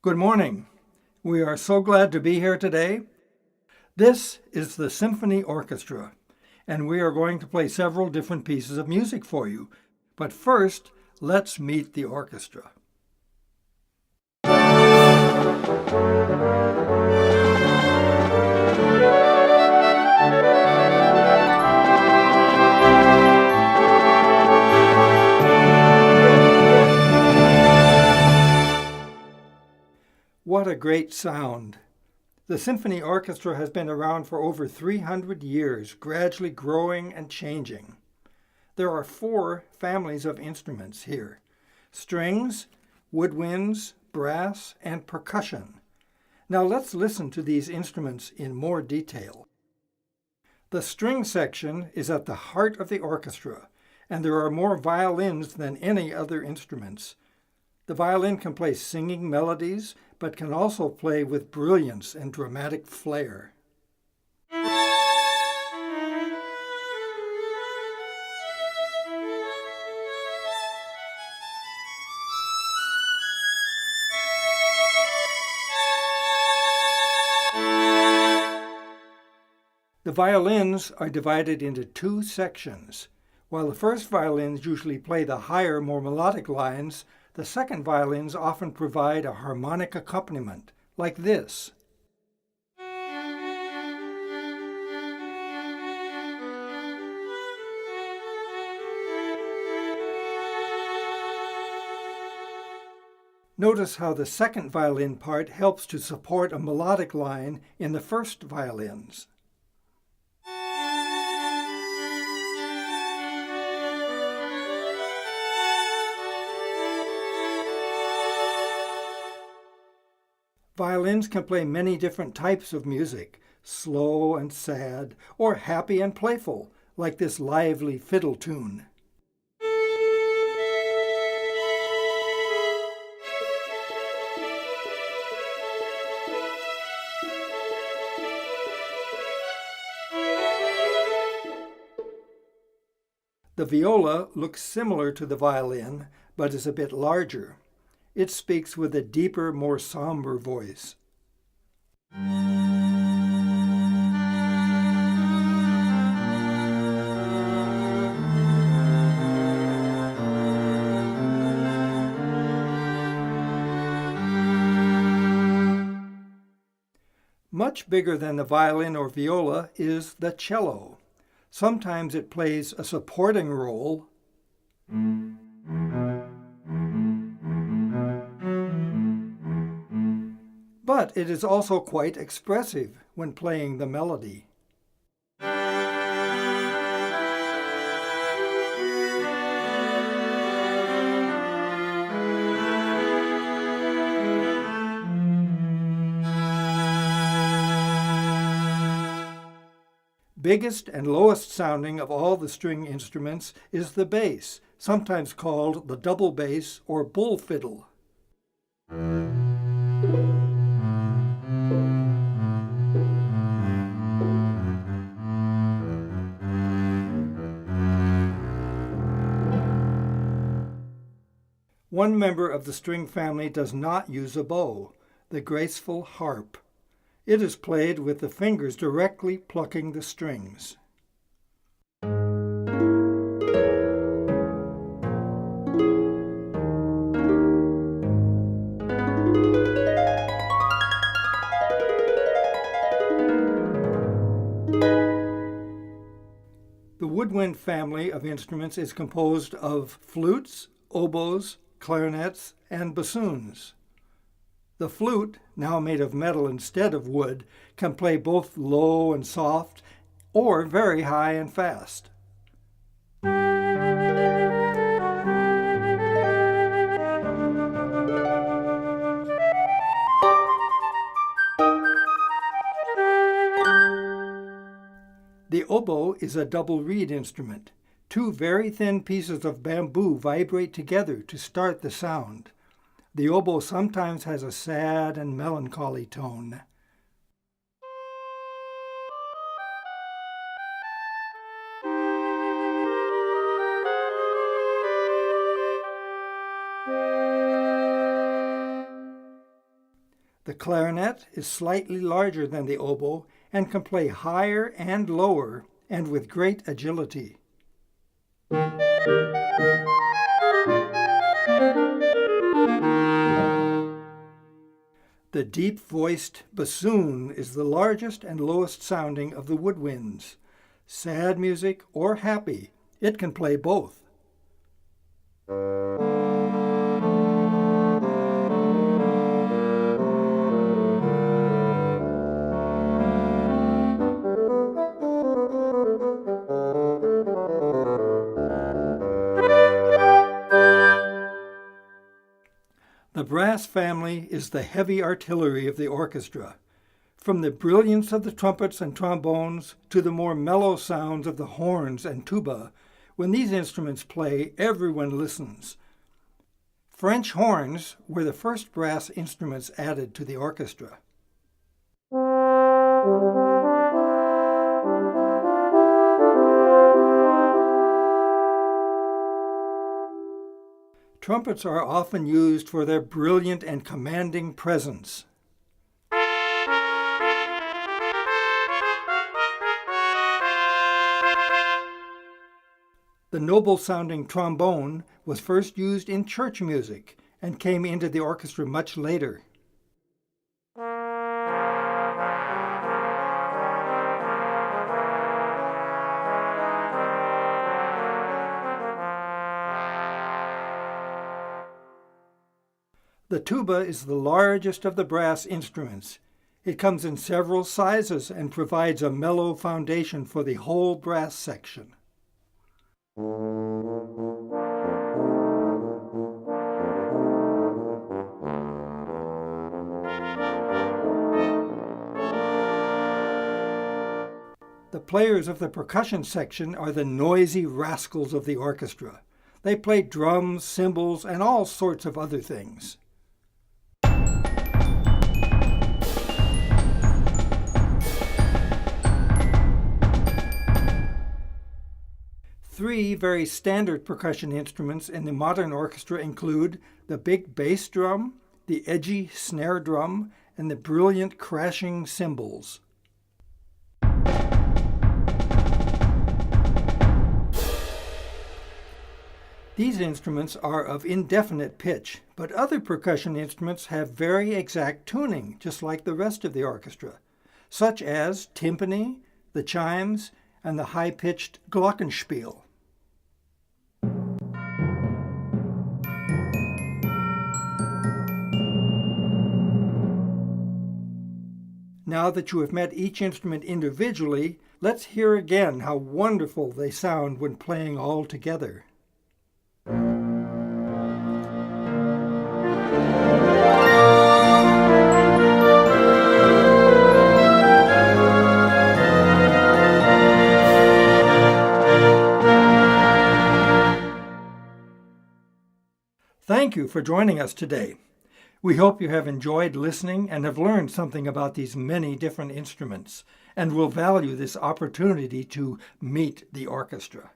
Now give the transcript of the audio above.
Good morning. We are so glad to be here today. This is the Symphony Orchestra, and we are going to play several different pieces of music for you. But first, let's meet the orchestra. What a great sound! The Symphony Orchestra has been around for over 300 years, gradually growing and changing. There are 4 families of instruments here: strings, woodwinds, brass, and percussion. Now let's listen to these instruments in more detail. The string section is at the heart of the orchestra, and there are more violins than any other instruments. The violin can play singing melodies, but can also play with brilliance and dramatic flair. The violins are divided into 2 sections. While the first violins usually play the higher, more melodic lines, the second violins often provide a harmonic accompaniment, like this. Notice how the second violin part helps to support a melodic line in the first violins. Violins can play many different types of music, slow and sad, or happy and playful, like this lively fiddle tune. The viola looks similar to the violin, but is a bit larger. It speaks with a deeper, more somber voice. Much bigger than the violin or viola is the cello. Sometimes it plays a supporting role, but it is also quite expressive when playing the melody. Biggest and lowest sounding of all the string instruments is the bass, sometimes called the double bass or bull fiddle. One member of the string family does not use a bow, the graceful harp. It is played with the fingers directly plucking the strings. The woodwind family of instruments is composed of flutes, oboes, clarinets, and bassoons. The flute, now made of metal instead of wood, can play both low and soft, or very high and fast. The oboe is a double reed instrument. 2 very thin pieces of bamboo vibrate together to start the sound. The oboe sometimes has a sad and melancholy tone. The clarinet is slightly larger than the oboe and can play higher and lower and with great agility. The deep-voiced bassoon is the largest and lowest sounding of the woodwinds. Sad music or happy, it can play both. The brass family is the heavy artillery of the orchestra. From the brilliance of the trumpets and trombones to the more mellow sounds of the horns and tuba, when these instruments play, everyone listens. French horns were the first brass instruments added to the orchestra. Trumpets are often used for their brilliant and commanding presence. The noble-sounding trombone was first used in church music and came into the orchestra much later. The tuba is the largest of the brass instruments. It comes in several sizes and provides a mellow foundation for the whole brass section. The players of the percussion section are the noisy rascals of the orchestra. They play drums, cymbals, and all sorts of other things. Three very standard percussion instruments in the modern orchestra include the big bass drum, the edgy snare drum, and the brilliant crashing cymbals. These instruments are of indefinite pitch, but other percussion instruments have very exact tuning, just like the rest of the orchestra, such as timpani, the chimes, and the high-pitched glockenspiel. Now that you have met each instrument individually, let's hear again how wonderful they sound when playing all together. Thank you for joining us today. We hope you have enjoyed listening and have learned something about these many different instruments and will value this opportunity to meet the orchestra.